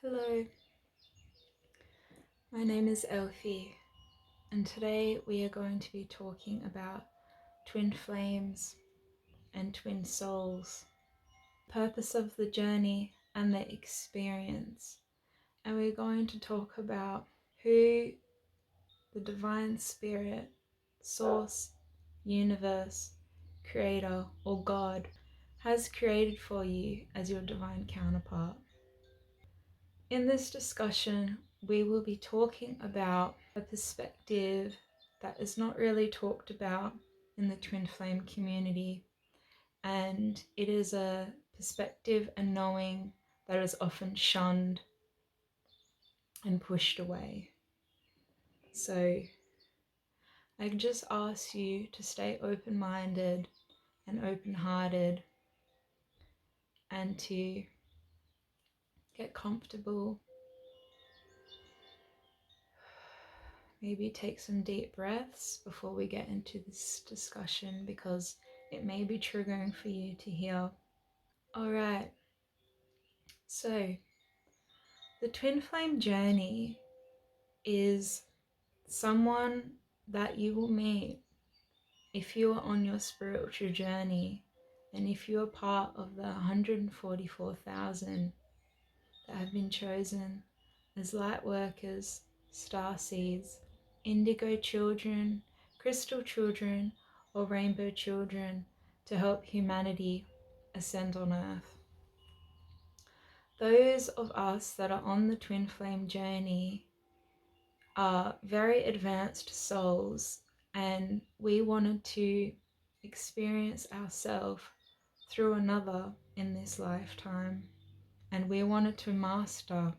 Hello, my name is Elfie, and today we are going to be talking about twin flames and twin souls, purpose of the journey and the experience. And we're going to talk about who the divine spirit, source, universe, creator, or God has created for you as your divine counterpart. In this discussion, we will be talking about a perspective that is not really talked about in the twin flame community, and it is a perspective and knowing that is often shunned and pushed away. So I just ask you to stay open-minded and open-hearted and to get comfortable. Maybe take some deep breaths before we get into this discussion because it may be triggering for you to hear. Alright, so the twin flame journey is someone that you will meet if you are on your spiritual journey and if you are part of the 144,000 that have been chosen as light workers, star seeds, indigo children, crystal children, or rainbow children to help humanity ascend on earth. Those of us that are on the twin flame journey are very advanced souls, and we wanted to experience ourselves through another in this lifetime, and we wanted to master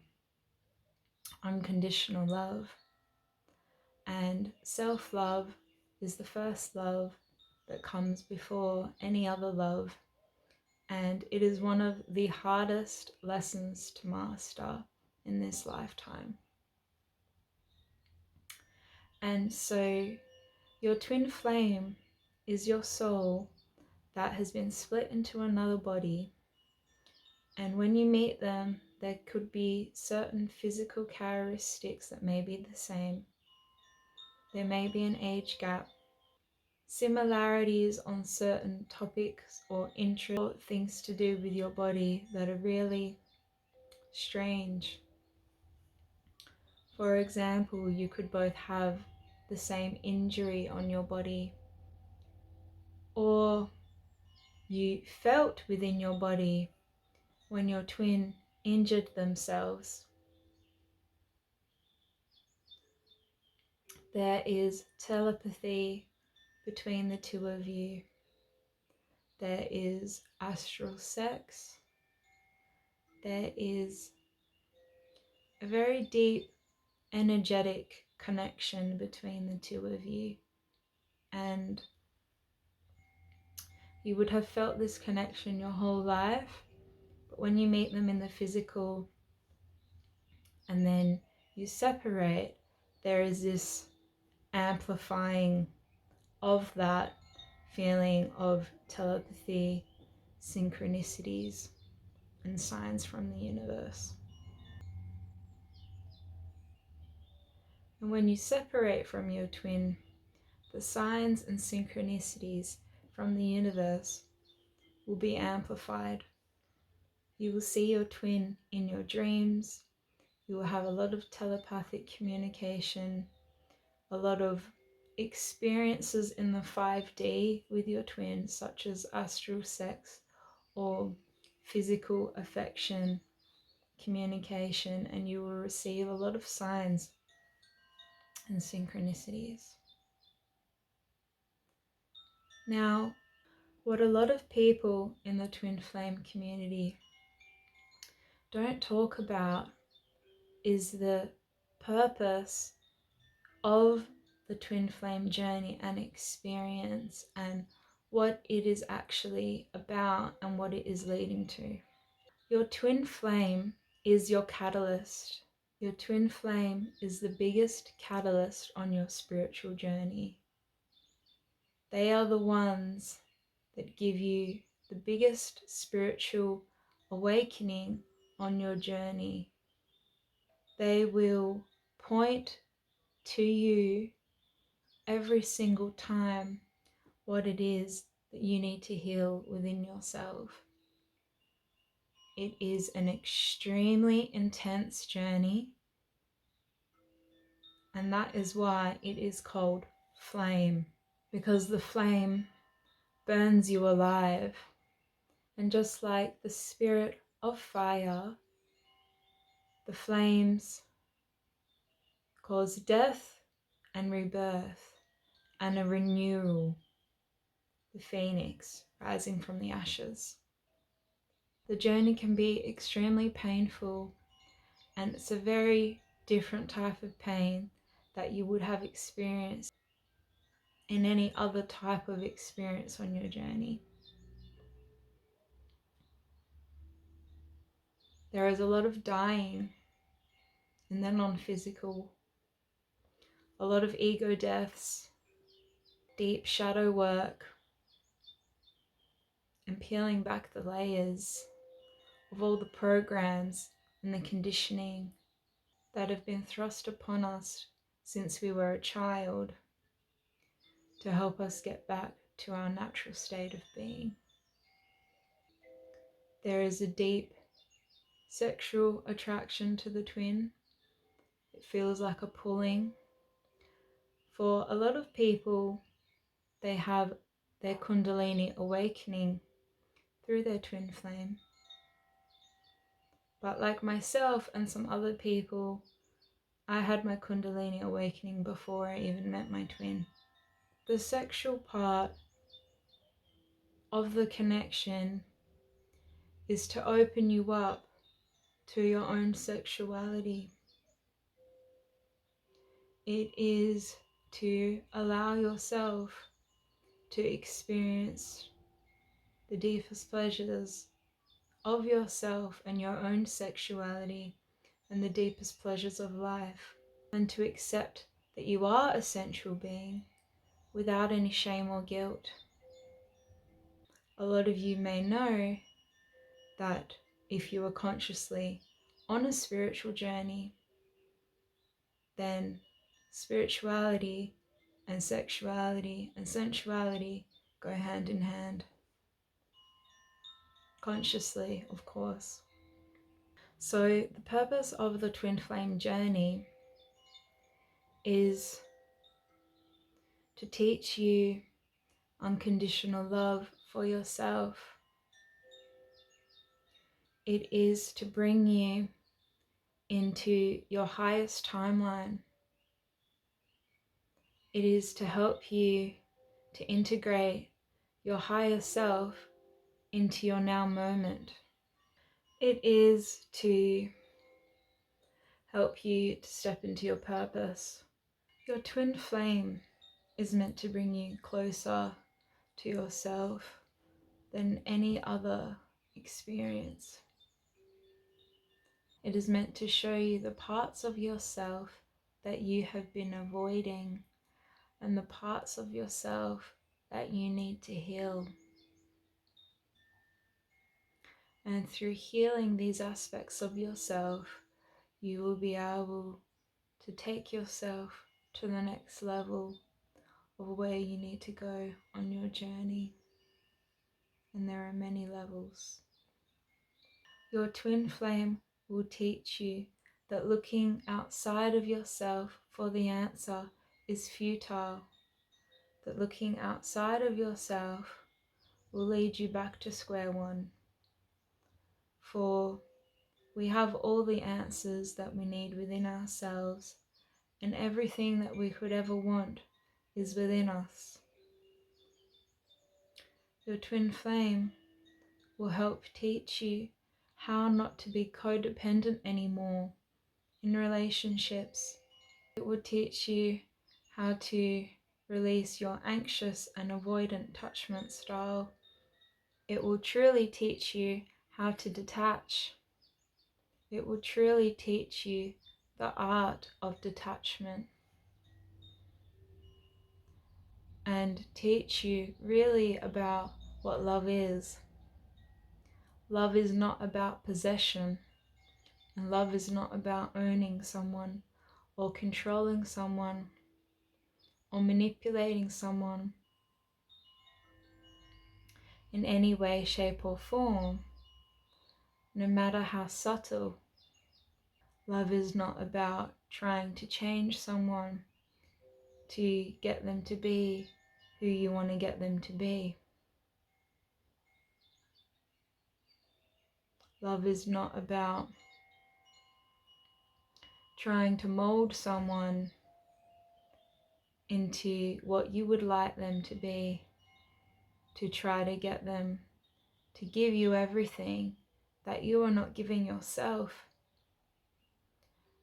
unconditional love. And self-love is the first love that comes before any other love, and it is one of the hardest lessons to master in this lifetime. And so your twin flame is your soul that has been split into another body, and when you meet them, there could be certain physical characteristics that may be the same. There may be an age gap, similarities on certain topics or interests, or things to do with your body that are really strange. For example, you could both have the same injury on your body, or you felt within your body when your twin injured themselves. There is telepathy between the two of you. There is astral sex. There is a very deep energetic connection between the two of you. And you would have felt this connection your whole life, but when you meet them in the physical and then you separate, there is this amplifying of that feeling of telepathy, synchronicities, and signs from the universe. And when you separate from your twin, the signs and synchronicities from the universe will be amplified. You will see your twin in your dreams. You will have a lot of telepathic communication, a lot of experiences in the 5D with your twin, such as astral sex or physical affection, communication, and you will receive a lot of signs and synchronicities. Now, what a lot of people in the twin flame community don't talk about is the purpose of the twin flame journey and experience, and what it is actually about and what it is leading to. Your twin flame is your catalyst. Your twin flame is the biggest catalyst on your spiritual journey. They are the ones that give you the biggest spiritual awakening on your journey. They will point to you every single time what it is that you need to heal within yourself. It is an extremely intense journey, and that is why it is called flame, because the flame burns you alive. And just like the spirit of fire, the flames cause death and rebirth and a renewal, the phoenix rising from the ashes. The journey can be extremely painful, and it's a very different type of pain that you would have experienced in any other type of experience on your journey. There is a lot of dying in the non-physical, a lot of ego deaths, deep shadow work, and peeling back the layers of all the programs and the conditioning that have been thrust upon us since we were a child to help us get back to our natural state of being. There is a deep sexual attraction to the twin. It feels like a pulling. For a lot of people, they have their Kundalini awakening through their twin flame. But like myself and some other people, I had my Kundalini awakening before I even met my twin. The sexual part of the connection is to open you up to your own sexuality. It is to allow yourself to experience the deepest pleasures of yourself and your own sexuality and the deepest pleasures of life, and to accept that you are a sensual being without any shame or guilt. A lot of you may know that if you are consciously on a spiritual journey, then spirituality and sexuality and sensuality go hand in hand. Consciously, of course. So the purpose of the twin flame journey is to teach you unconditional love for yourself. It is to bring you into your highest timeline. It is to help you to integrate your higher self into your now moment. It is to help you to step into your purpose. Your twin flame is meant to bring you closer to yourself than any other experience. It is meant to show you the parts of yourself that you have been avoiding and the parts of yourself that you need to heal. And through healing these aspects of yourself, you will be able to take yourself to the next level of where you need to go on your journey. And there are many levels. Your twin flame will teach you that looking outside of yourself for the answer is futile, that looking outside of yourself will lead you back to square one. For we have all the answers that we need within ourselves, and everything that we could ever want is within us. Your twin flame will help teach you how not to be codependent anymore in relationships. It will teach you how to release your anxious and avoidant attachment style. It will truly teach you how to detach. It will truly teach you the art of detachment and teach you really about what love is. Love is not about possession. And love is not about owning someone or controlling someone or manipulating someone in any way, shape, or form, no matter how subtle. Love is not about trying to change someone to get them to be who you want to get them to be. Love is not about trying to mold someone into what you would like them to be, to try to get them to give you everything that you are not giving yourself.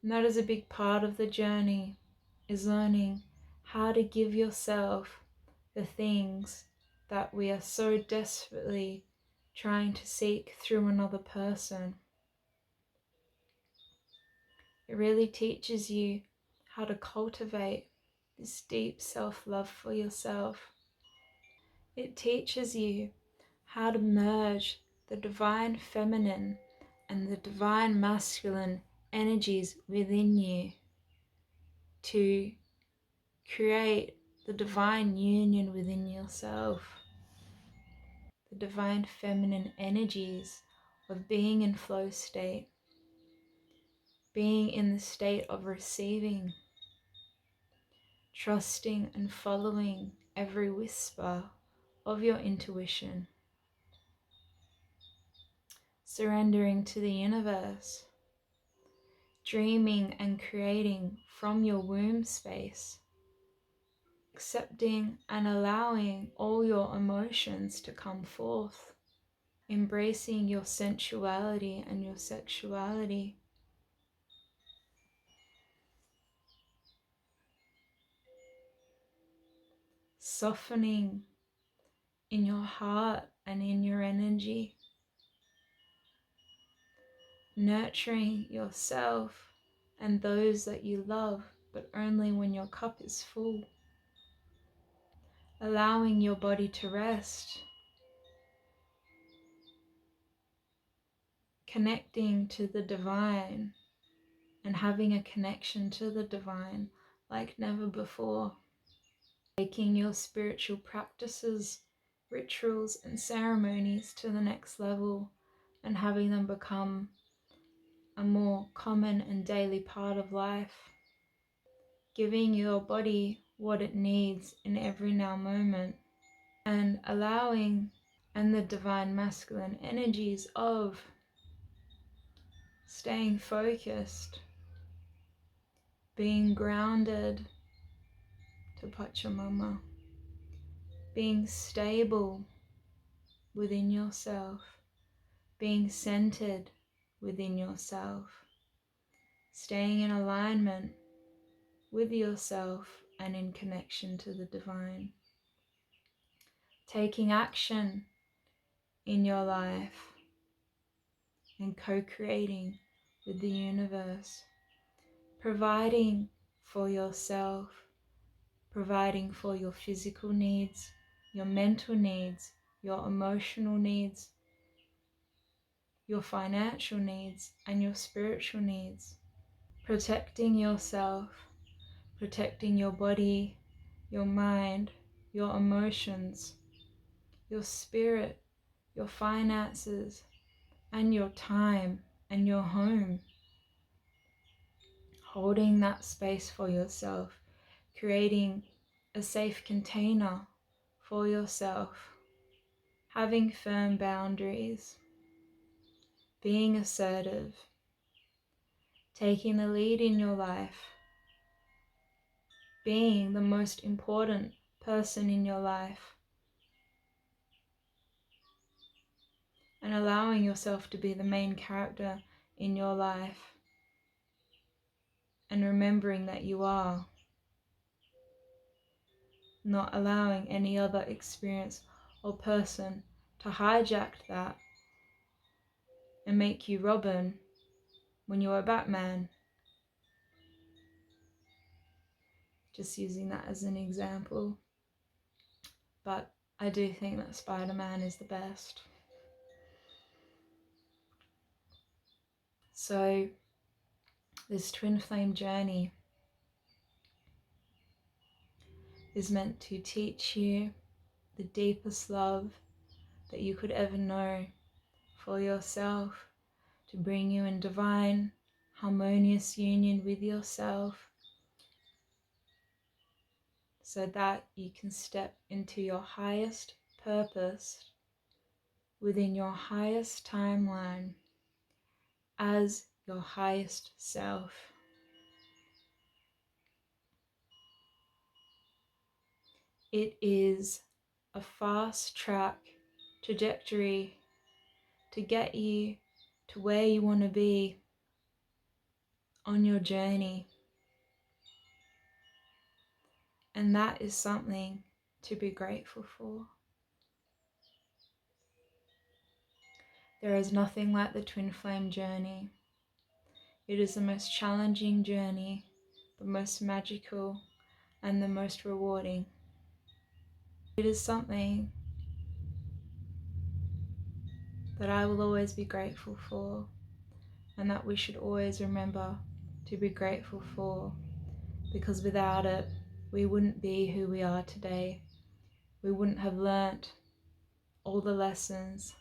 And that is a big part of the journey, is learning how to give yourself the things that we are so desperately trying to seek through another person. It really teaches you how to cultivate this deep self-love for yourself. It teaches you how to merge the divine feminine and the divine masculine energies within you to create the divine union within yourself. The divine feminine energies of being in flow state, being in the state of receiving, trusting and following every whisper of your intuition, surrendering to the universe, dreaming and creating from your womb space, accepting and allowing all your emotions to come forth, embracing your sensuality and your sexuality, softening in your heart and in your energy, nurturing yourself and those that you love, but only when your cup is full, allowing your body to rest, connecting to the divine and having a connection to the divine like never before, taking your spiritual practices, rituals and ceremonies to the next level and having them become a more common and daily part of life, giving your body what it needs in every now moment, and allowing and the divine masculine energies of staying focused, being grounded to Pachamama, being stable within yourself, being centered within yourself, staying in alignment with yourself and in connection to the divine, taking action in your life and co-creating with the universe, providing for yourself, providing for your physical needs, your mental needs, your emotional needs, your financial needs, and your spiritual needs, protecting yourself, protecting your body, your mind, your emotions, your spirit, your finances, and your time and your home. Holding that space for yourself, creating a safe container for yourself, having firm boundaries, being assertive, taking the lead in your life, being the most important person in your life, and allowing yourself to be the main character in your life, and remembering that you are, not allowing any other experience or person to hijack that and make you Robin when you are Batman. Just using that as an example. But I do think that Spider-Man is the best. So this twin flame journey is meant to teach you the deepest love that you could ever know for yourself, to bring you in divine, harmonious union with yourself, so that you can step into your highest purpose within your highest timeline as your highest self. It is a fast track trajectory to get you to where you want to be on your journey. And that is something to be grateful for. There is nothing like the twin flame journey. It is the most challenging journey, the most magical, and the most rewarding. It is something that I will always be grateful for, and that we should always remember to be grateful for, because without it, we wouldn't be who we are today. We wouldn't have learnt all the lessons,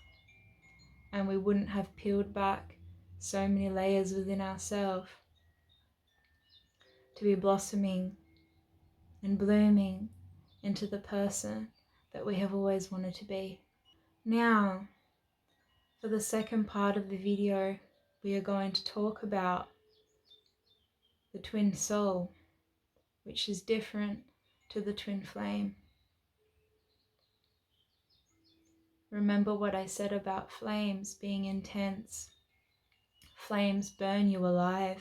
and we wouldn't have peeled back so many layers within ourselves to be blossoming and blooming into the person that we have always wanted to be. Now, for the second part of the video, we are going to talk about the twin soul, which is different to the twin flame. Remember what I said about flames being intense. Flames burn you alive.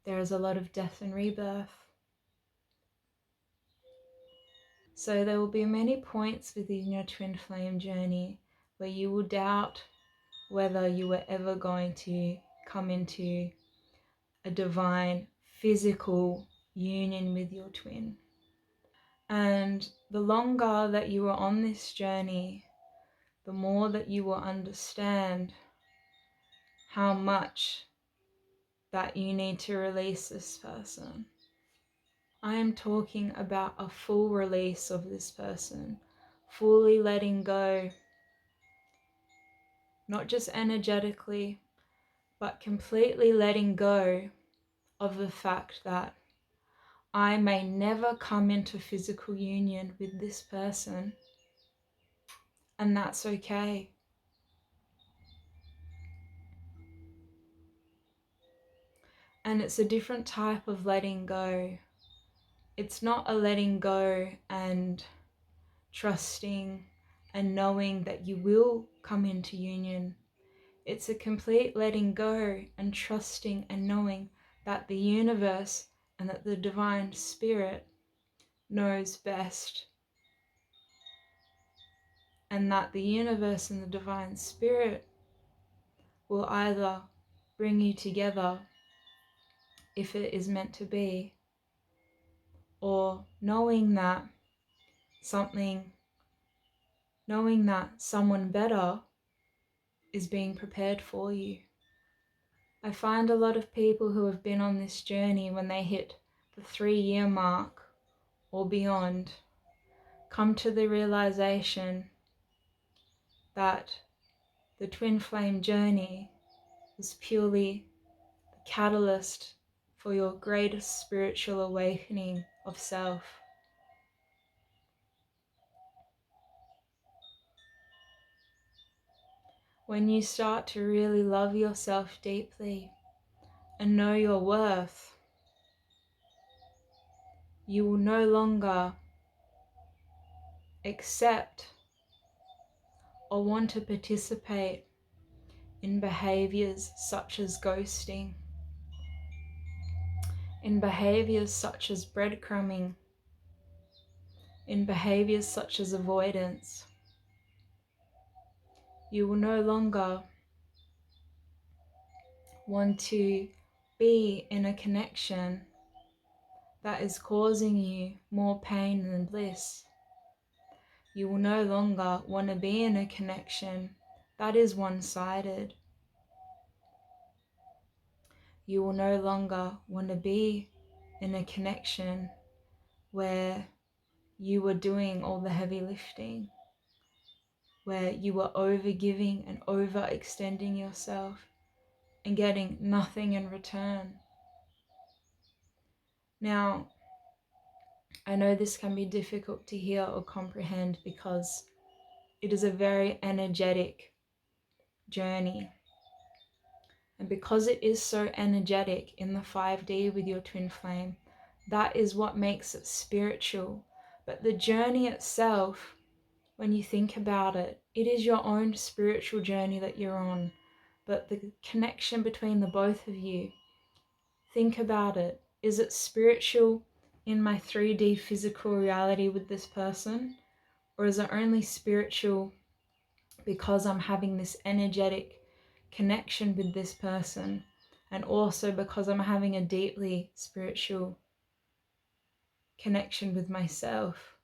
There is a lot of death and rebirth. So there will be many points within your twin flame journey where you will doubt whether you were ever going to come into a divine physical union with your twin. And the longer that you are on this journey, the more that you will understand how much that you need to release this person. I am talking about a full release of this person, fully letting go, not just energetically, but completely letting go of the fact that I may never come into physical union with this person, and that's okay. And it's a different type of letting go. It's not a letting go and trusting and knowing that you will come into union. It's a complete letting go and trusting and knowing that the universe and that the divine spirit knows best. And that the universe and the divine spirit will either bring you together if it is meant to be, or knowing that someone better is being prepared for you. I find a lot of people who have been on this journey, when they hit the 3-year mark or beyond, come to the realization that the twin flame journey was purely the catalyst for your greatest spiritual awakening of self. When you start to really love yourself deeply and know your worth, you will no longer accept or want to participate in behaviors such as ghosting, in behaviors such as breadcrumbing, in behaviors such as avoidance. You will no longer want to be in a connection that is causing you more pain than bliss. You will no longer want to be in a connection that is one-sided. You will no longer want to be in a connection where you were doing all the heavy lifting, where you were over-giving and overextending yourself and getting nothing in return. Now, I know this can be difficult to hear or comprehend because it is a very energetic journey. And because it is so energetic in the 5D with your twin flame, that is what makes it spiritual. But the journey itself, when you think about it, it is your own spiritual journey that you're on. But the connection between the both of you, think about it. Is it spiritual in my 3D physical reality with this person? Or is it only spiritual because I'm having this energetic connection with this person, and also because I'm having a deeply spiritual connection with myself?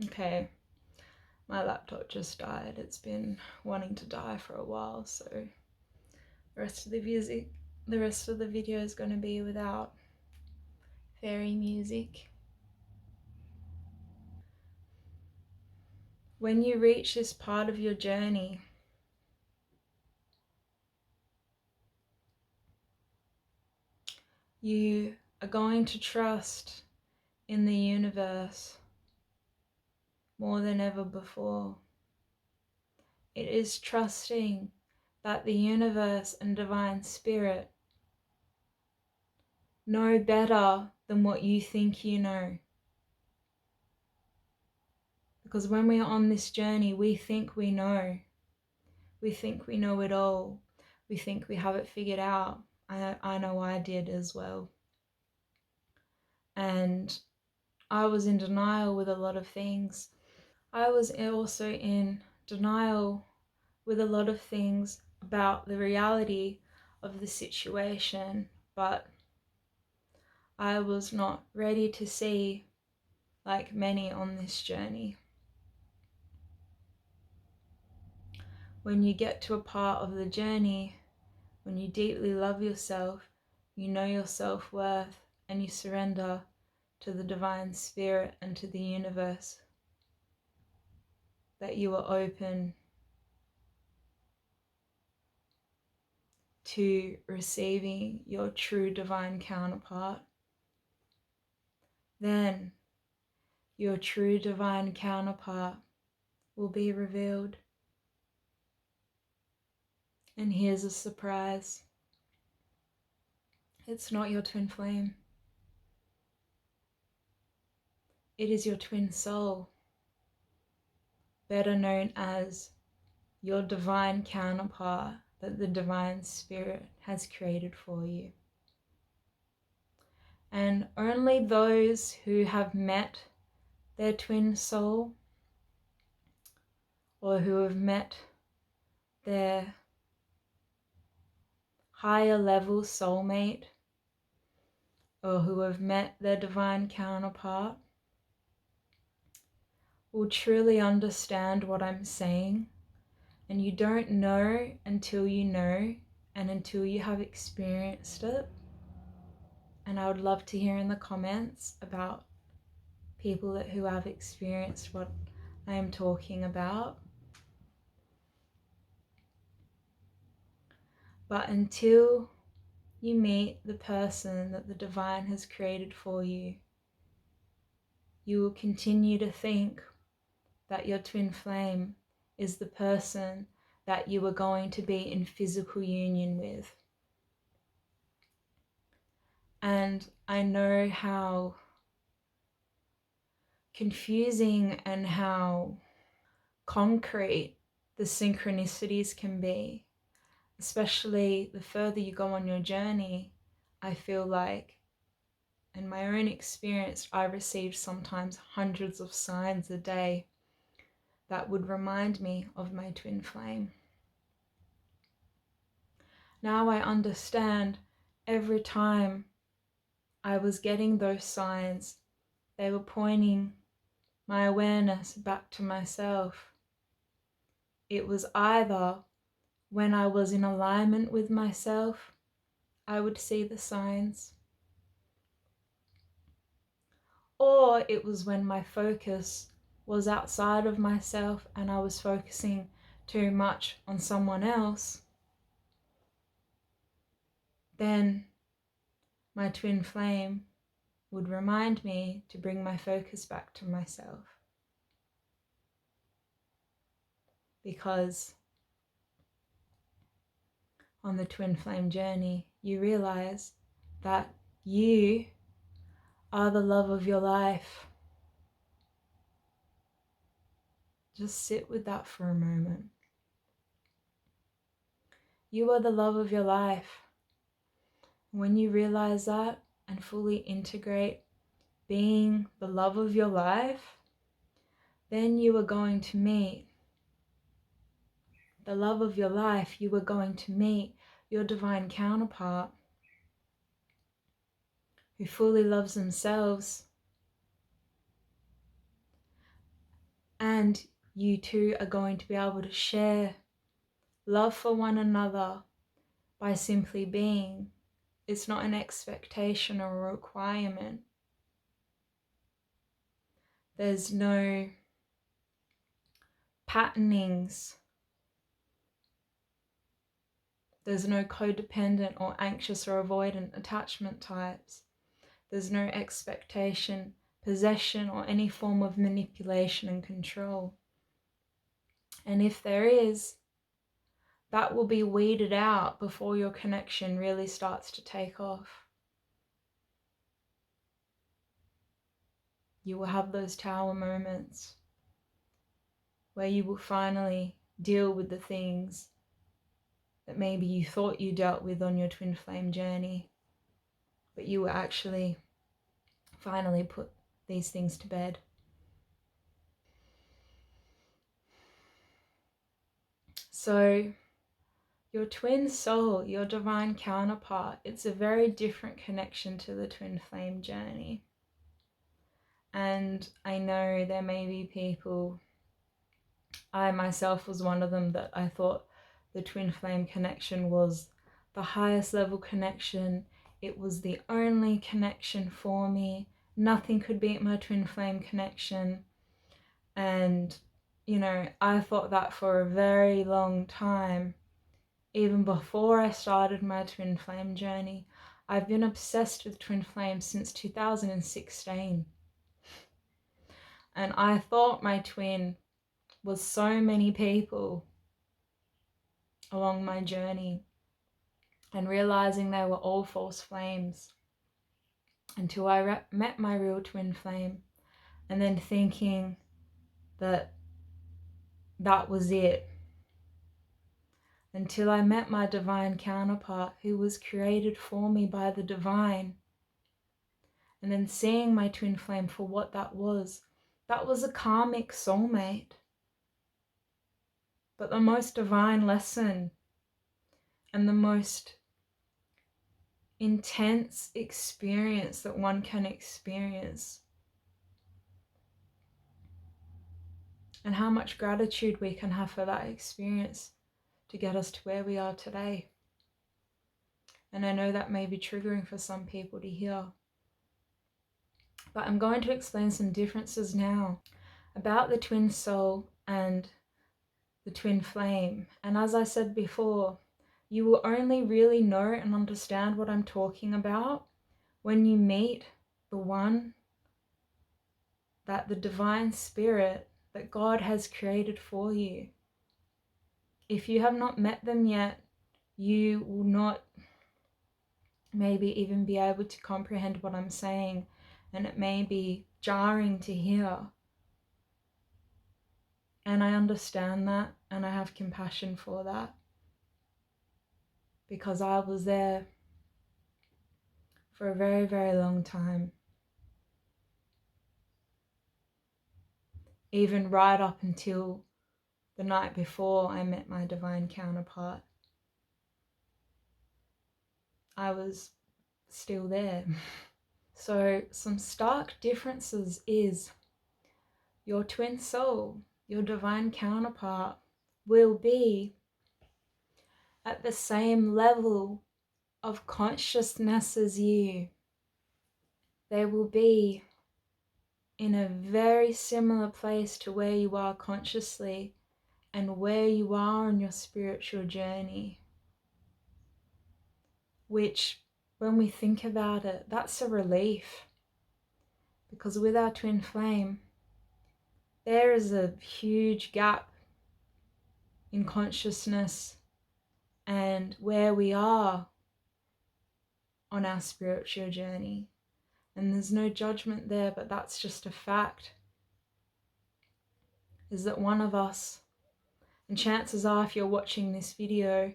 Okay, my laptop just died. It's been wanting to die for a while, so the rest of the video is going to be without fairy music. When you reach this part of your journey, you are going to trust in the universe more than ever before. It is trusting that the universe and divine spirit know better than what you think you know. Because when we are on this journey, we think we know. We think we know it all. We think we have it figured out. I know I did as well. And I was in denial with a lot of things. I was also in denial with a lot of things about the reality of the situation, but I was not ready to see, like many on this journey. When you get to a part of the journey, when you deeply love yourself, you know your self-worth, and you surrender to the divine spirit and to the universe, that you are open to receiving your true divine counterpart, then your true divine counterpart will be revealed. And here's a surprise. It's not your twin flame. It is your twin soul, better known as your divine counterpart that the divine spirit has created for you. And only those who have met their twin soul, or who have met their higher level soulmate, or who have met their divine counterpart, will truly understand what I'm saying. And you don't know until you know, and until you have experienced it. And I would love to hear in the comments about people who have experienced what I am talking about. But until you meet the person that the divine has created for you, you will continue to think that your twin flame is the person that you are going to be in physical union with. And I know how confusing and how concrete the synchronicities can be, especially the further you go on your journey. I feel like, in my own experience, I received sometimes hundreds of signs a day that would remind me of my twin flame. Now I understand, every time I was getting those signs, they were pointing my awareness back to myself. it was either when I was in alignment with myself, I would see the signs, or it was when my focus was outside of myself and I was focusing too much on someone else, then my twin flame would remind me to bring my focus back to myself. Because on the twin flame journey, you realize that you are the love of your life. Just sit with that for a moment. You are the love of your life. When you realize that and fully integrate being the love of your life, then you are going to meet the love of your life. You are going to meet your divine counterpart who fully loves themselves. And you two are going to be able to share love for one another by simply being. It's not an expectation or a requirement. There's no patternings. There's no codependent or anxious or avoidant attachment types. There's no expectation, possession, or any form of manipulation and control. And if there is, that will be weeded out before your connection really starts to take off. You will have those tower moments where you will finally deal with the things that maybe you thought you dealt with on your twin flame journey, but you will actually finally put these things to bed. So your twin soul, your divine counterpart, it's a very different connection to the twin flame journey. And I know there may be people, I myself was one of them, that I thought the twin flame connection was the highest level connection. It was the only connection for me. Nothing could beat my twin flame connection. And, you know, I thought that for a very long time. Even before I started my twin flame journey, I've been obsessed with twin flames since 2016. And I thought my twin was so many people along my journey, and realizing they were all false flames until I met my real twin flame, and then thinking that that was it, until I met my divine counterpart who was created for me by the divine, and then seeing my twin flame for what that was. That was a karmic soulmate, but the most divine lesson and the most intense experience that one can experience. And how much gratitude we can have for that experience to get us to where we are today. And I know that may be triggering for some people to hear, but I'm going to explain some differences now about the twin soul and the twin flame. And as I said before, you will only really know and understand what I'm talking about when you meet the one that the divine spirit that God has created for you. If you have not met them yet, you will not maybe even be able to comprehend what I'm saying, and it may be jarring to hear. And I understand that, and I have compassion for that, because I was there for a very, very long time. Even right up until the night before I met my divine counterpart, I was still there. So some stark differences is your twin soul, your divine counterpart, will be at the same level of consciousness as you. They will be in a very similar place to where you are consciously and where you are on your spiritual journey. Which, when we think about it, that's a relief. Because with our twin flame, there is a huge gap in consciousness and where we are on our spiritual journey. And there's no judgment there, but that's just a fact. Is that one of us, and chances are if you're watching this video,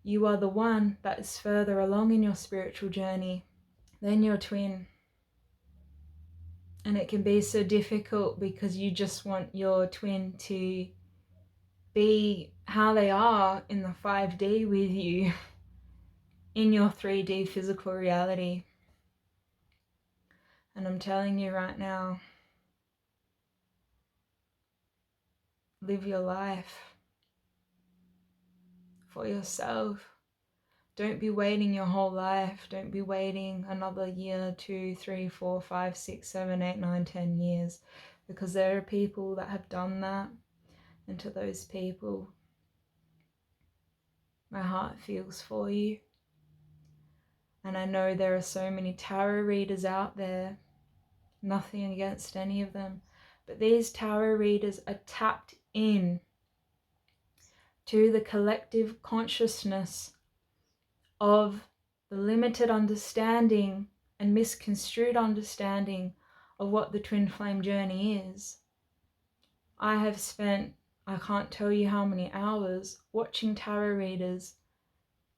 you are the one that is further along in your spiritual journey than your twin. And it can be so difficult because you just want your twin to be how they are in the 5D with you in your 3D physical reality. And I'm telling you right now, live your life for yourself. Don't be waiting your whole life. Don't be waiting another year, 2, 3, 4, 5, 6, 7, 8, 9, 10 years. Because there are people that have done that. And to those people, my heart feels for you. And I know there are so many tarot readers out there. Nothing against any of them. But these tarot readers are tapped in to the collective consciousness of the limited understanding and misconstrued understanding of what the twin flame journey is. I have spent, I can't tell you how many hours watching tarot readers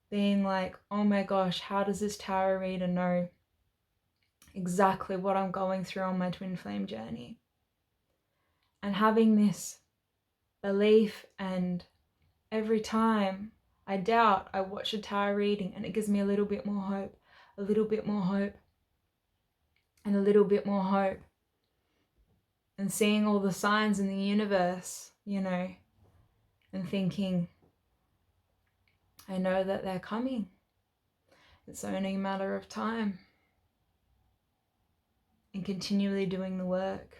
being like, oh my gosh, how does this tarot reader know exactly what I'm going through on my twin flame journey? And having this belief, and every time I doubt, I watch a tarot reading and it gives me a little bit more hope, a little bit more hope, and a little bit more hope. And seeing all the signs in the universe, you know, and thinking, I know that they're coming. It's only a matter of time. And continually doing the work.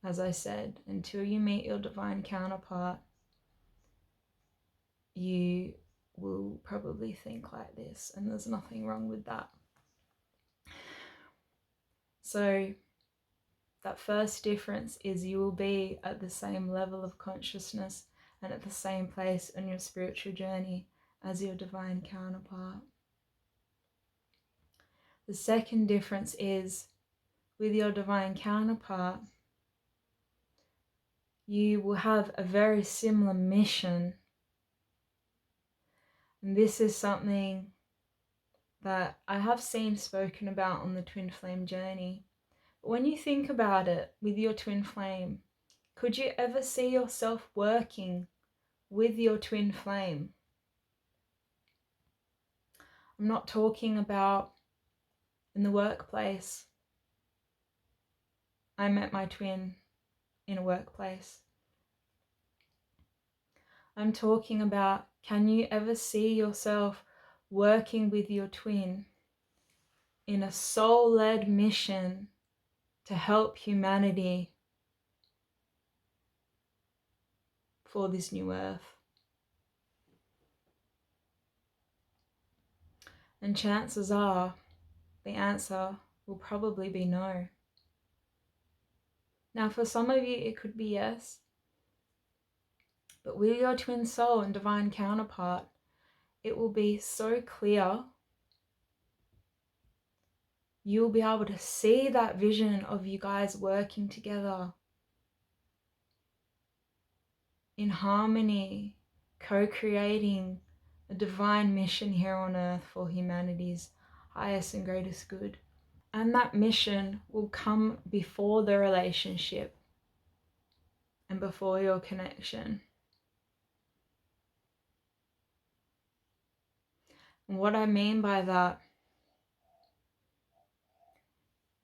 As I said, until you meet your divine counterpart, you will probably think like this, and there's nothing wrong with that. So that first difference is you will be at the same level of consciousness and at the same place on your spiritual journey as your divine counterpart. The second difference is with your divine counterpart, you will have a very similar mission. And this is something that I have seen spoken about on the twin flame journey. But when you think about it with your twin flame, could you ever see yourself working with your twin flame? I'm not talking about in the workplace. I met my twin in a workplace. I'm talking about, can you ever see yourself working with your twin in a soul-led mission to help humanity for this new earth? And chances are the answer will probably be no. Now, for some of you, it could be yes. But with your twin soul and divine counterpart, it will be so clear. You'll be able to see that vision of you guys working together in harmony, co-creating a divine mission here on earth for humanity's highest and greatest good. And that mission will come before the relationship and before your connection. And what I mean by that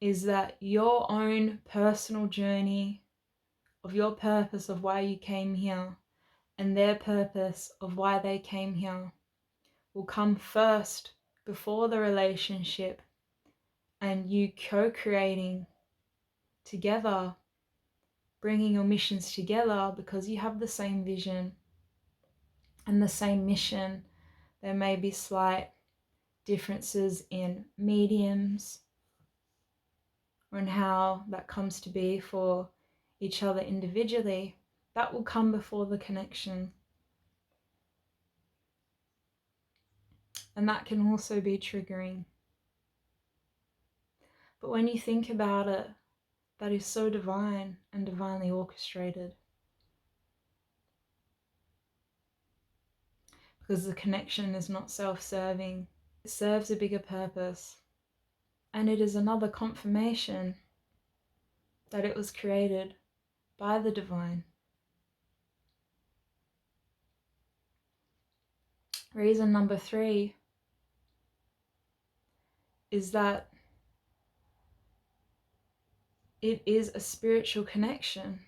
is that your own personal journey of your purpose of why you came here and their purpose of why they came here will come first before the relationship and you co-creating together, bringing your missions together because you have the same vision and the same mission. There may be slight differences in mediums or in how that comes to be for each other individually. That will come before the connection. And that can also be triggering. But when you think about it, that is so divine and divinely orchestrated. Because the connection is not self-serving. It serves a bigger purpose. And it is another confirmation that it was created by the divine. Reason number 3 is that it is a spiritual connection.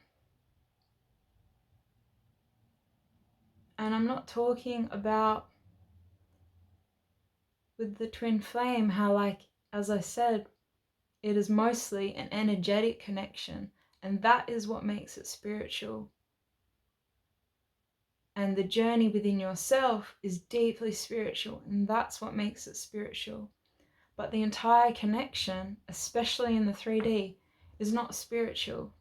And I'm not talking about with the twin flame, how, like, as I said, it is mostly an energetic connection, and that is what makes it spiritual. And the journey within yourself is deeply spiritual, and that's what makes it spiritual. But the entire connection, especially in the 3D, is not spiritual.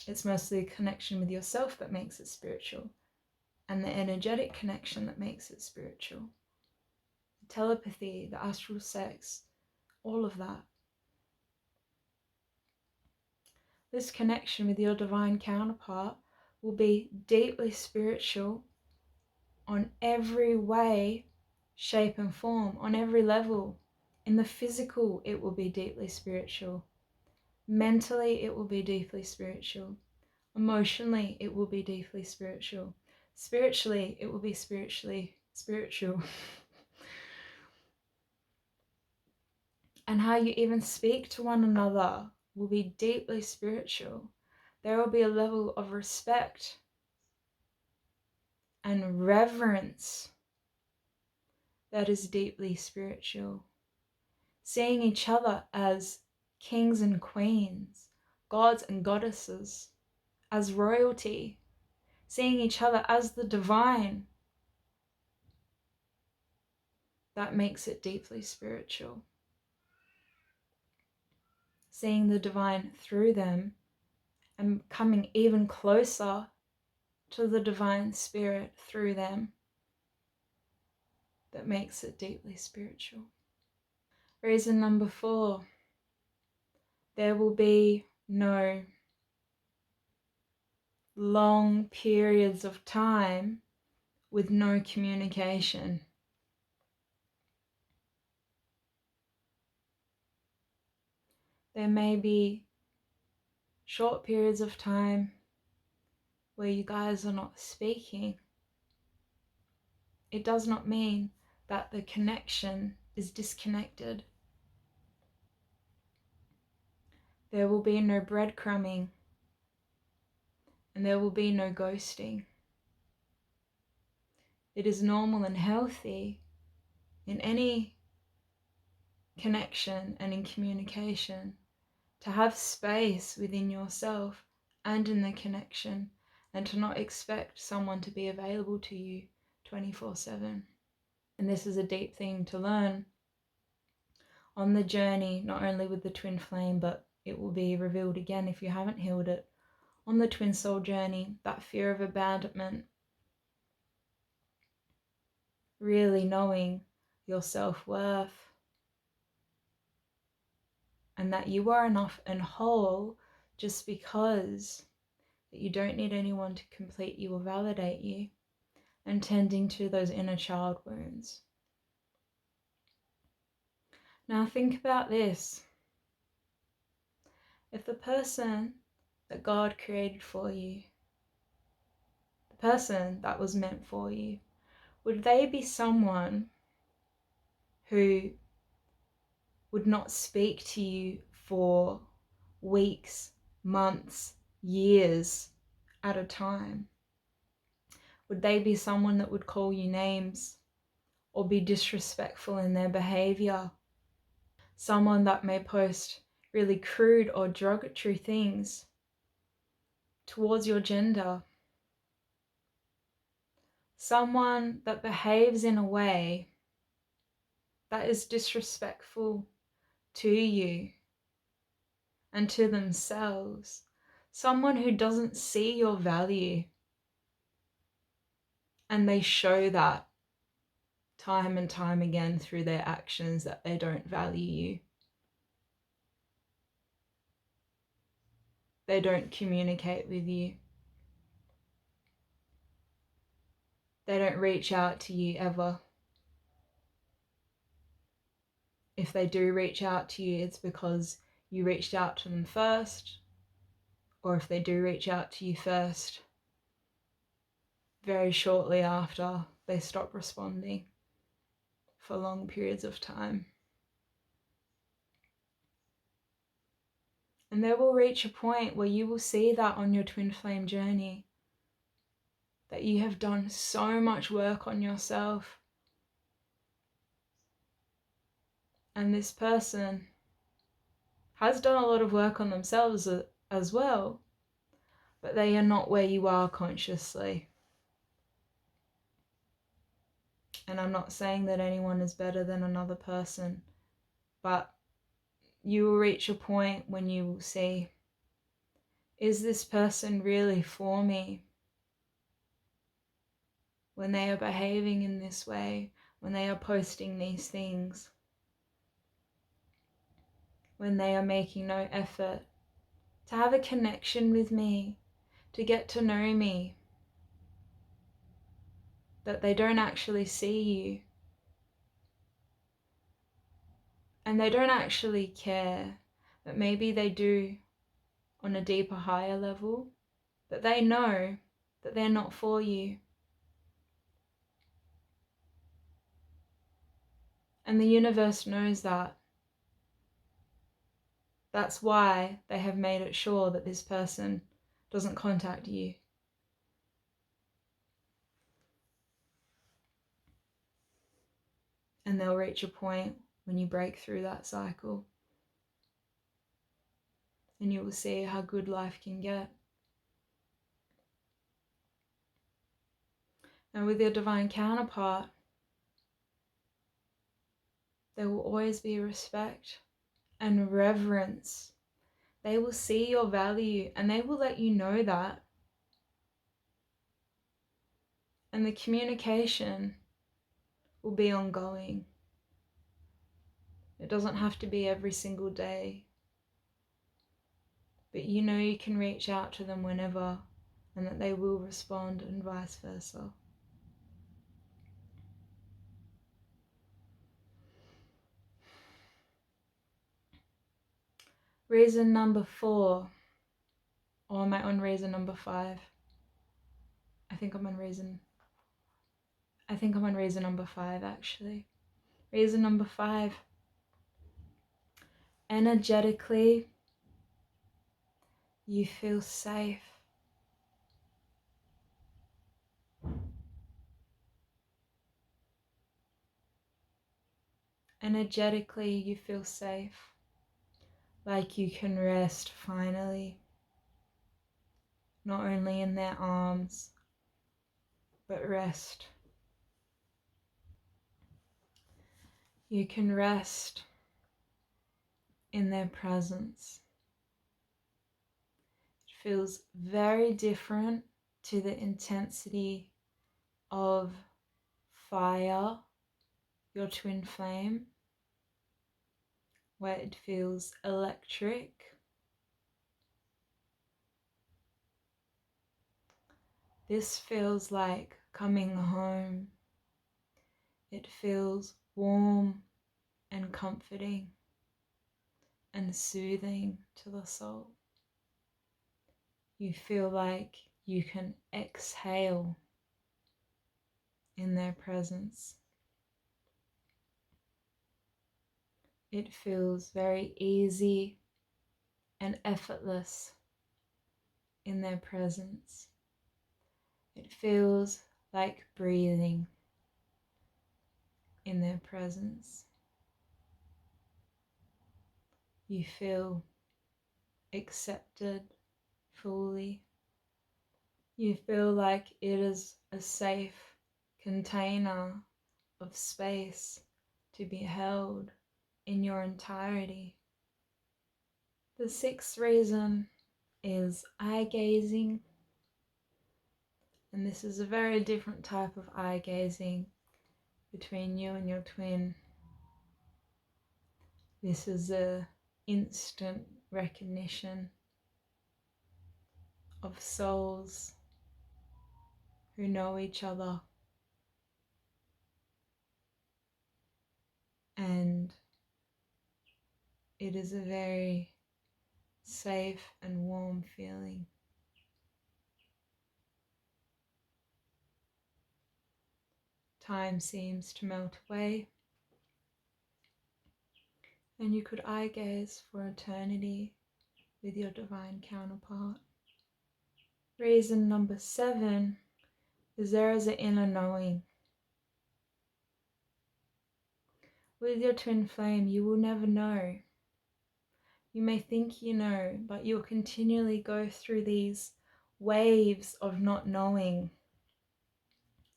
It's mostly a connection with yourself that makes it spiritual, and the energetic connection that makes it spiritual. The telepathy, the astral sex, all of that. This connection with your divine counterpart will be deeply spiritual on every way, shape and form, on every level. In the physical, it will be deeply spiritual. Mentally, it will be deeply spiritual. Emotionally, it will be deeply spiritual. Spiritually, it will be spiritually spiritual. And how you even speak to one another will be deeply spiritual. There will be a level of respect and reverence that is deeply spiritual. Seeing each other as kings and queens, gods and goddesses, as royalty, seeing each other as the divine, that makes it deeply spiritual. Seeing the divine through them and coming even closer to the divine spirit through them, that makes it deeply spiritual. Reason number 4, there will be no long periods of time with no communication. There may be short periods of time where you guys are not speaking. It does not mean that the connection is disconnected. There will be no breadcrumbing, and there will be no ghosting. It is normal and healthy in any connection and in communication to have space within yourself and in the connection, and to not expect someone to be available to you 24/7. And this is a deep thing to learn on the journey, not only with the twin flame, but it will be revealed again if you haven't healed it. On the twin soul journey, that fear of abandonment, really knowing your self-worth and that you are enough and whole just because, that you don't need anyone to complete you or validate you, and tending to those inner child wounds. Now think about this. If the person that God created for you, the person that was meant for you, would they be someone who would not speak to you for weeks, months, years at a time? Would they be someone that would call you names or be disrespectful in their behavior? Someone that may post really crude or derogatory things towards your gender? Someone that behaves in a way that is disrespectful to you and to themselves? Someone who doesn't see your value, and they show that time and time again through their actions that they don't value you. They don't communicate with you. They don't reach out to you ever. If they do reach out to you, it's because you reached out to them first, or if they do reach out to you first, very shortly after, they stop responding for long periods of time. And there will reach a point where you will see that on your twin flame journey, that you have done so much work on yourself, and this person has done a lot of work on themselves as well, but they are not where you are consciously. And I'm not saying that anyone is better than another person, but you will reach a point when you will see, is this person really for me? When they are behaving in this way, when they are posting these things, when they are making no effort to have a connection with me, to get to know me, that they don't actually see you, and they don't actually care, but maybe they do on a deeper, higher level, but they know that they're not for you. And the universe knows that. That's why they have made it sure that this person doesn't contact you. And they'll reach a point when you break through that cycle, and you will see how good life can get. And with your divine counterpart, there will always be respect and reverence. They will see your value, and they will let you know that. And the communication will be ongoing. It doesn't have to be every single day, but you know you can reach out to them whenever, and that they will respond, and vice versa. Reason number 4, or am I on reason number 5? I think I'm on reason number 5 actually. Reason number 5. Energetically, you feel safe. Energetically, you feel safe. Like you can rest finally. Not only in their arms, but rest. You can rest in their presence. It feels very different to the intensity of fire, your twin flame, where it feels electric. This feels like coming home. It feels warm and comforting and soothing to the soul. You feel like you can exhale in their presence. It feels very easy and effortless in their presence. It feels like breathing in their presence. You feel accepted fully. You feel like it is a safe container of space to be held in your entirety. The sixth reason is eye gazing. And this is a very different type of eye gazing between you and your twin. This is a instant recognition of souls who know each other, and it is a very safe and warm feeling. Time seems to melt away, and you could eye gaze for eternity with your divine counterpart. Reason number 7 is there is an inner knowing. With your twin flame, you will never know. You may think you know, but you'll continually go through these waves of not knowing,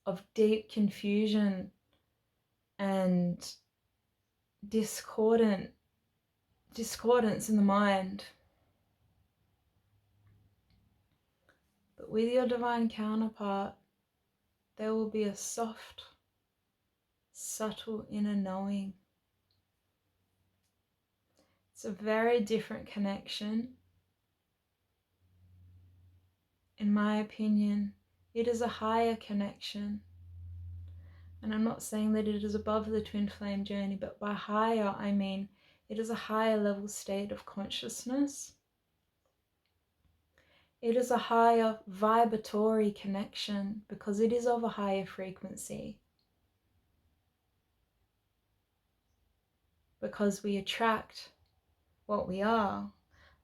of deep confusion and discordance in the mind. But with your divine counterpart, there will be a soft, subtle inner knowing. It's a very different connection. In my opinion, it is a higher connection. And I'm not saying that it is above the twin flame journey, but by higher, I mean it is a higher level state of consciousness. It is a higher vibratory connection because it is of a higher frequency. Because we attract what we are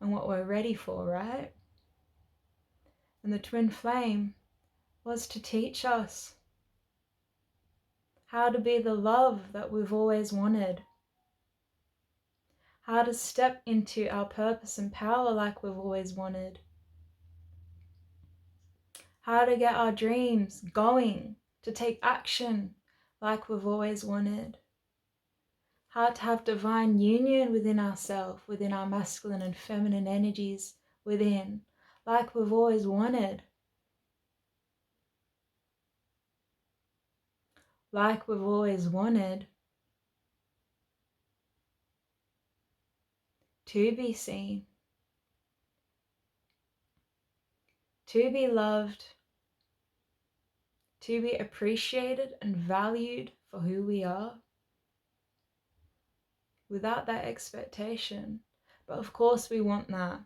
and what we're ready for, right? And the twin flame was to teach us how to be the love that we've always wanted, how to step into our purpose and power like we've always wanted, how to get our dreams going, to take action like we've always wanted, how to have divine union within ourselves, within our masculine and feminine energies within, like we've always wanted, like we've always wanted to be seen, to be loved, to be appreciated and valued for who we are, without that expectation. But of course we want that,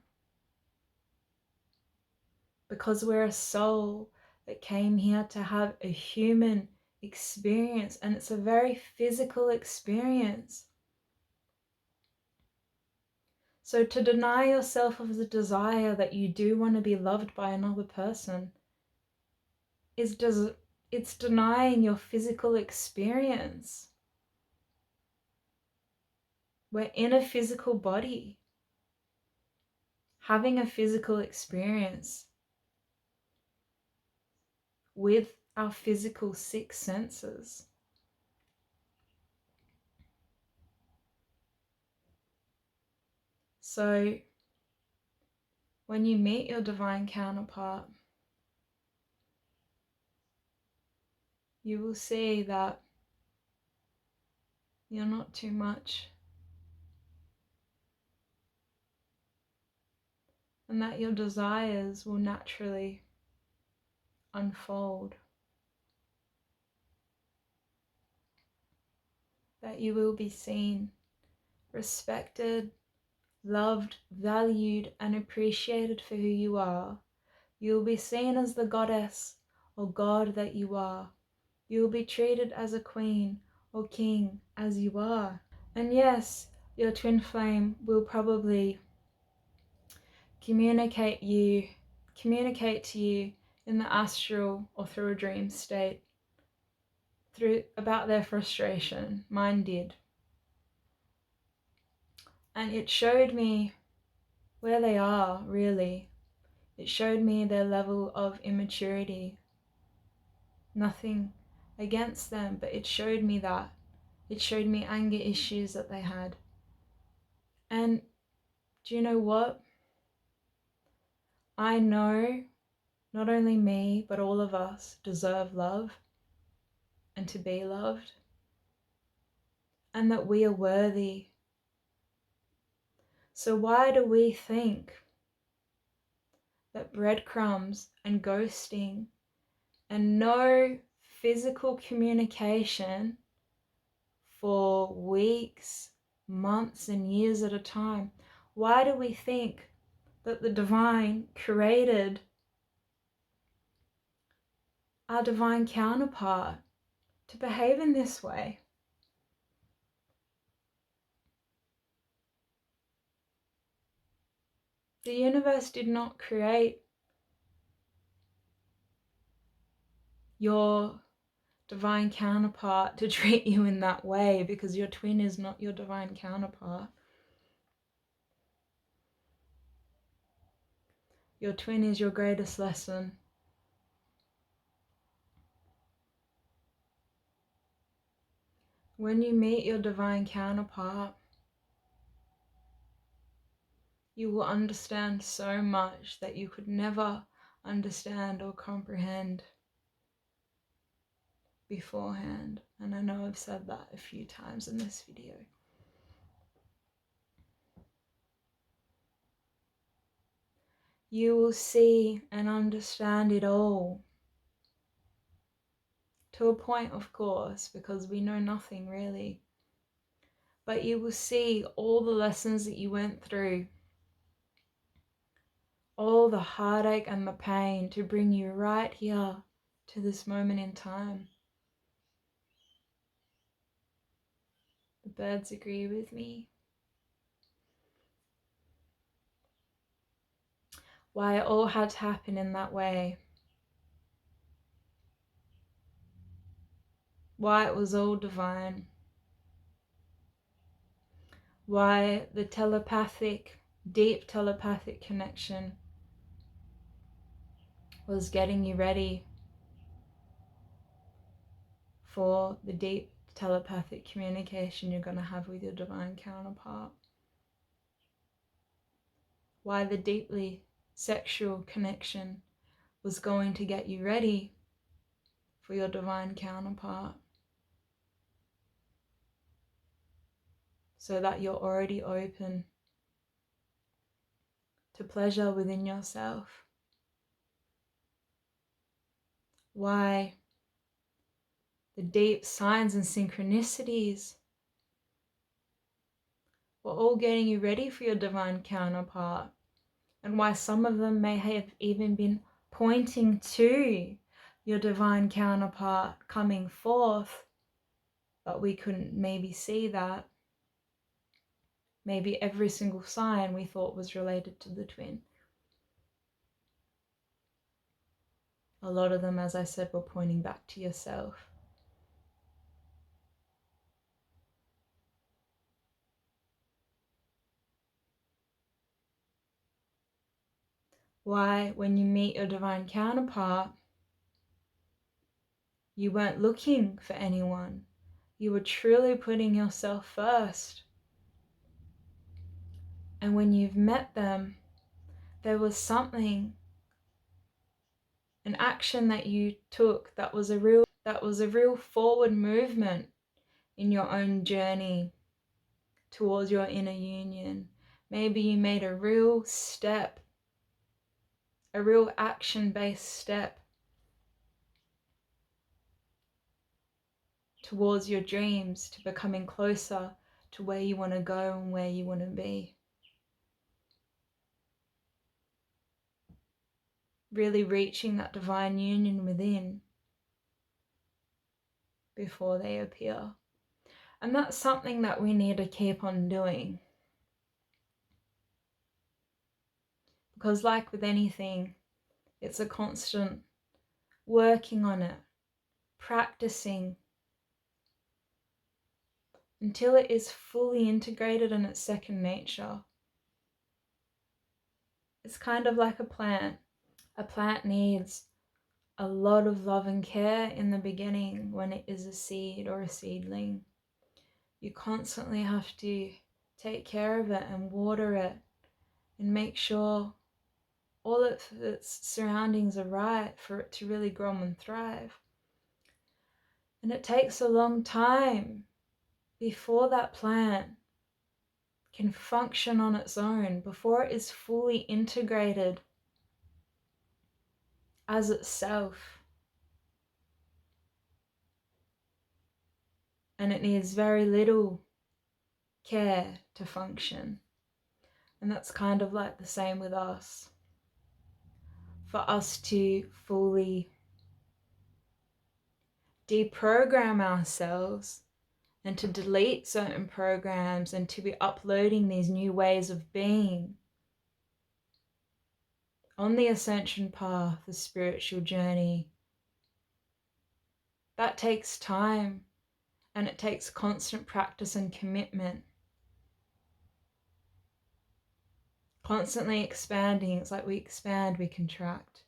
because we're a soul that came here to have a human experience, and it's a very physical experience. So to deny yourself of the desire that you do want to be loved by another person it's denying your physical experience. We're in a physical body, having a physical experience with our physical 6 senses. So when you meet your divine counterpart, you will see that you're not too much, and that your desires will naturally unfold, that you will be seen, respected, loved, valued, and appreciated for who you are. You will be seen as the goddess or god that you are. You will be treated as a queen or king as you are. And yes, your twin flame will probably communicate to you in the astral or through a dream state about their frustration. Mine did. And it showed me where they are, really. It showed me their level of immaturity. Nothing against them, but it showed me that. It showed me anger issues that they had. And do you know what? I know not only me, but all of us deserve love and to be loved, and that we are worthy. So why do we think that breadcrumbs and ghosting and no physical communication for weeks, months, and years at a time, why do we think that the divine created our divine counterpart to behave in this way? The universe did not create your divine counterpart to treat you in that way, because your twin is not your divine counterpart. Your twin is your greatest lesson. When you meet your divine counterpart, you will understand so much that you could never understand or comprehend beforehand. And I know I've said that a few times in this video. You will see and understand it all. To a point, of course, because we know nothing really. But you will see all the lessons that you went through, all the heartache and the pain to bring you right here to this moment in time. The birds agree with me. Why it all had to happen in that way. Why it was all divine. Why the deep telepathic connection was getting you ready for the deep telepathic communication you're going to have with your divine counterpart. Why the deeply sexual connection was going to get you ready for your divine counterpart, so that you're already open to pleasure within yourself. Why the deep signs and synchronicities were all getting you ready for your divine counterpart, and why some of them may have even been pointing to your divine counterpart coming forth, but we couldn't maybe see that. Maybe every single sign we thought was related to the twin. A lot of them, as I said, were pointing back to yourself. Why, when you meet your divine counterpart, you weren't looking for anyone. You were truly putting yourself first. And when you've met them, there was something, an action that you took that was a real forward movement in your own journey towards your inner union. Maybe you made a real step, a real action-based step towards your dreams, to becoming closer to where you want to go and where you want to be. Really reaching that divine union within before they appear. And that's something that we need to keep on doing. Because like with anything, it's a constant working on it, practicing, until it is fully integrated and it's second nature. It's kind of like a plant. A plant needs a lot of love and care in the beginning when it is a seed or a seedling. You constantly have to take care of it and water it and make sure all of its surroundings are right for it to really grow and thrive. And it takes a long time before that plant can function on its own, before it is fully integrated as itself. And it needs very little care to function. And that's kind of like the same with us. For us to fully deprogram ourselves and to delete certain programs and to be uploading these new ways of being on the ascension path, the spiritual journey, that takes time, and it takes constant practice and commitment. Constantly expanding. It's like we expand, we contract.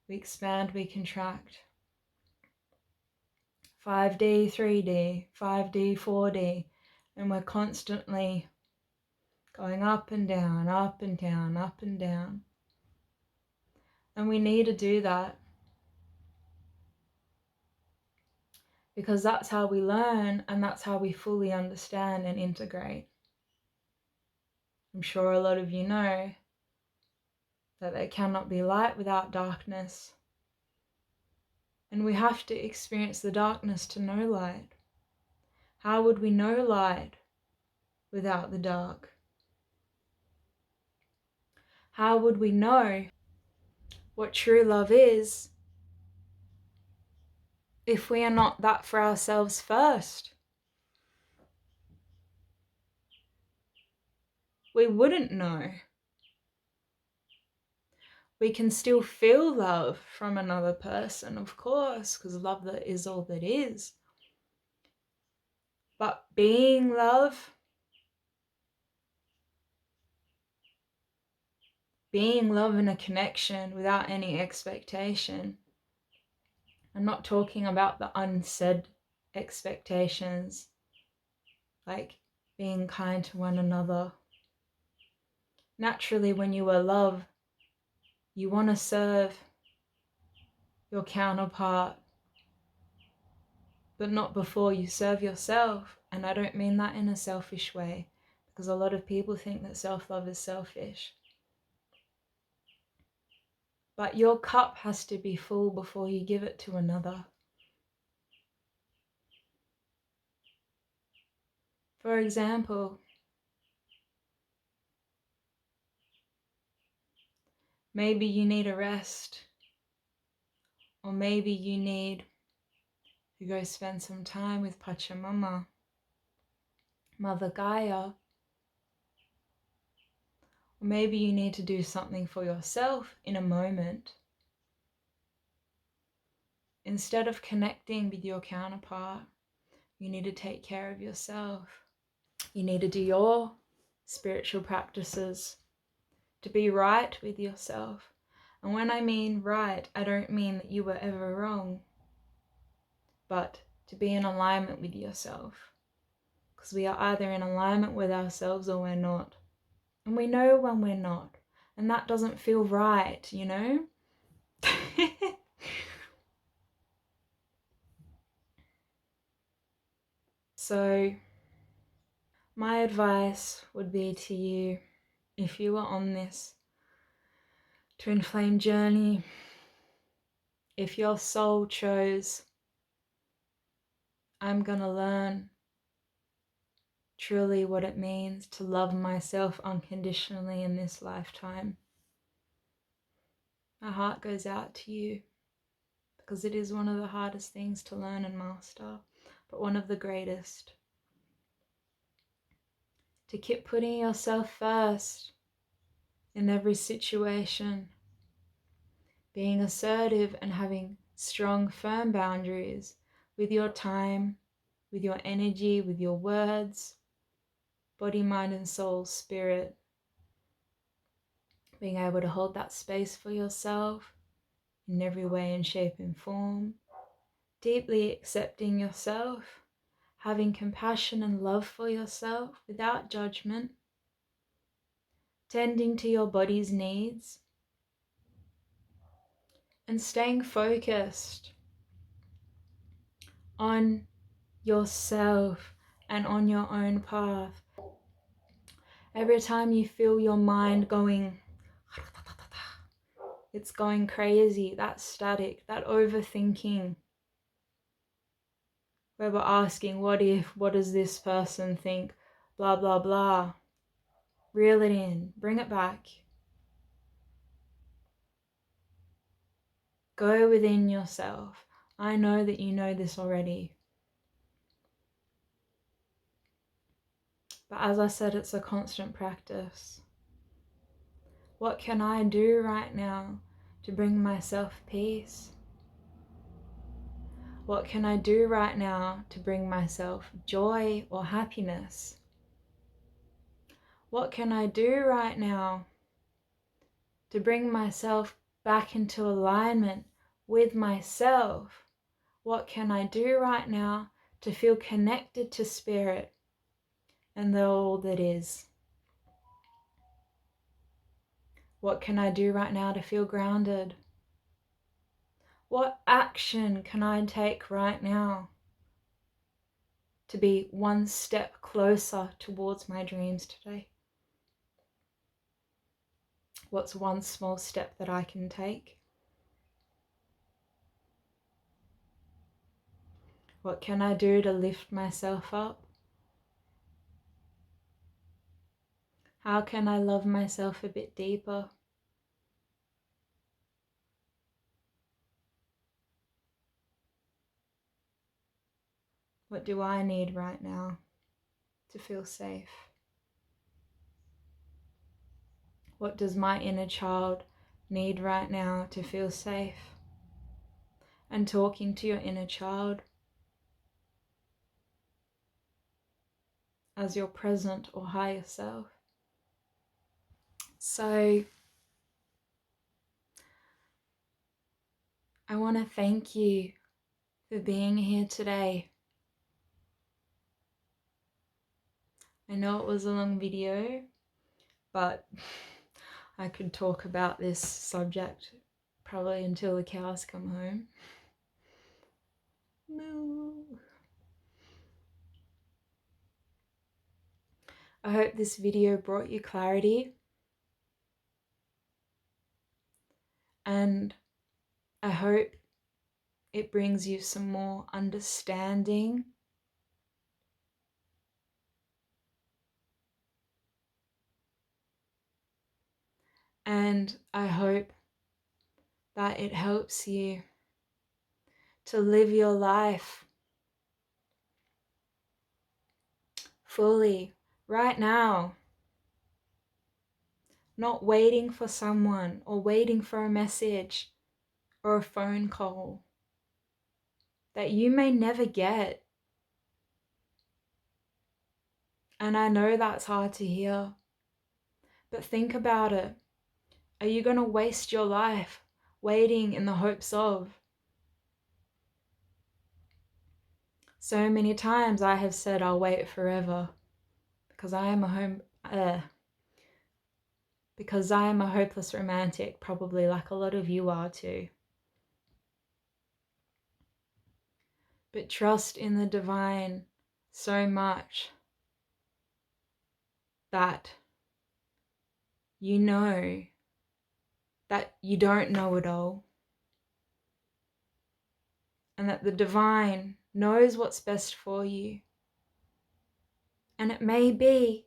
We expand, we contract. 5D, 3D, 5D, 4D. And we're constantly going up and down, up and down, up and down. And we need to do that, because that's how we learn, and that's how we fully understand and integrate. I'm sure a lot of you know that there cannot be light without darkness. And we have to experience the darkness to know light. How would we know light without the dark? How would we know what true love is if we are not that for ourselves first? We wouldn't know. We can still feel love from another person, of course, because love that is all that is. But being love, being love in a connection without any expectation. I'm not talking about the unsaid expectations, like being kind to one another. Naturally, when you are love, you want to serve your counterpart, but not before you serve yourself. And I don't mean that in a selfish way, because a lot of people think that self-love is selfish. But your cup has to be full before you give it to another. For example, maybe you need a rest, or maybe you need to go spend some time with Pachamama, Mother Gaia, or maybe you need to do something for yourself in a moment. Instead of connecting with your counterpart, you need to take care of yourself. You need to do your spiritual practices to be right with yourself. And when I mean right, I don't mean that you were ever wrong, but to be in alignment with yourself. Because we are either in alignment with ourselves or we're not. And we know when we're not. And that doesn't feel right, you know? So, my advice would be to you, if you are on this twin flame journey, if your soul chose, I'm gonna learn truly what it means to love myself unconditionally in this lifetime, my heart goes out to you, because it is one of the hardest things to learn and master, but one of the greatest. to keep putting yourself first in every situation, being assertive and having strong, firm boundaries with your time, with your energy, with your words, body, mind, and soul, spirit. Being able to hold that space for yourself in every way and shape and form, deeply accepting yourself, having compassion and love for yourself without judgment, tending to your body's needs, and staying focused on yourself and on your own path. Every time you feel your mind going, it's going crazy, that static, that overthinking, where we're asking, what if, what does this person think, blah, blah, blah. Reel it in, bring it back. Go within yourself. I know that you know this already. But as I said, it's a constant practice. What can I do right now to bring myself peace? What can I do right now to bring myself joy or happiness? What can I do right now to bring myself back into alignment with myself? What can I do right now to feel connected to spirit and all that is? What can I do right now to feel grounded? What action can I take right now to be one step closer towards my dreams today? What's one small step that I can take? What can I do to lift myself up? How can I love myself a bit deeper? What do I need right now to feel safe? What does my inner child need right now to feel safe? And talking to your inner child as your present or higher self. So I want to thank you for being here today. I know it was a long video, but I could talk about this subject probably until the cows come home. No. I hope this video brought you clarity, and I hope it brings you some more understanding and I hope that it helps you to live your life fully right now, not waiting for someone or waiting for a message or a phone call that you may never get. And I know that's hard to hear, but think about it. Are you going to waste your life waiting in the hopes of? So many times I have said I'll wait forever because I am a hopeless romantic, probably like a lot of you are too. But trust in the divine so much that you know that you don't know it all, and that the divine knows what's best for you. And it may be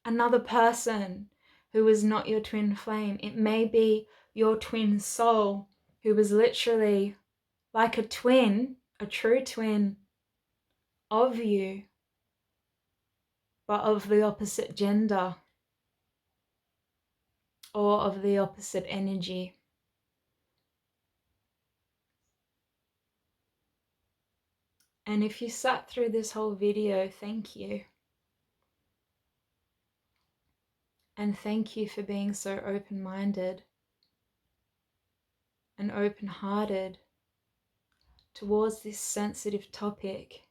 another person who is not your twin flame. It may be your twin soul who is literally like a twin, a true twin of you, but of the opposite gender or of the opposite energy. And if you sat through this whole video, thank you. And thank you for being so open-minded and open-hearted towards this sensitive topic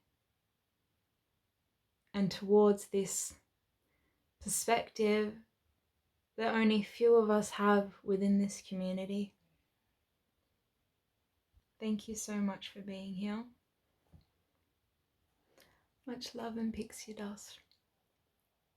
and towards this perspective that only few of us have within this community. Thank you so much for being here. Much love and pixie dust.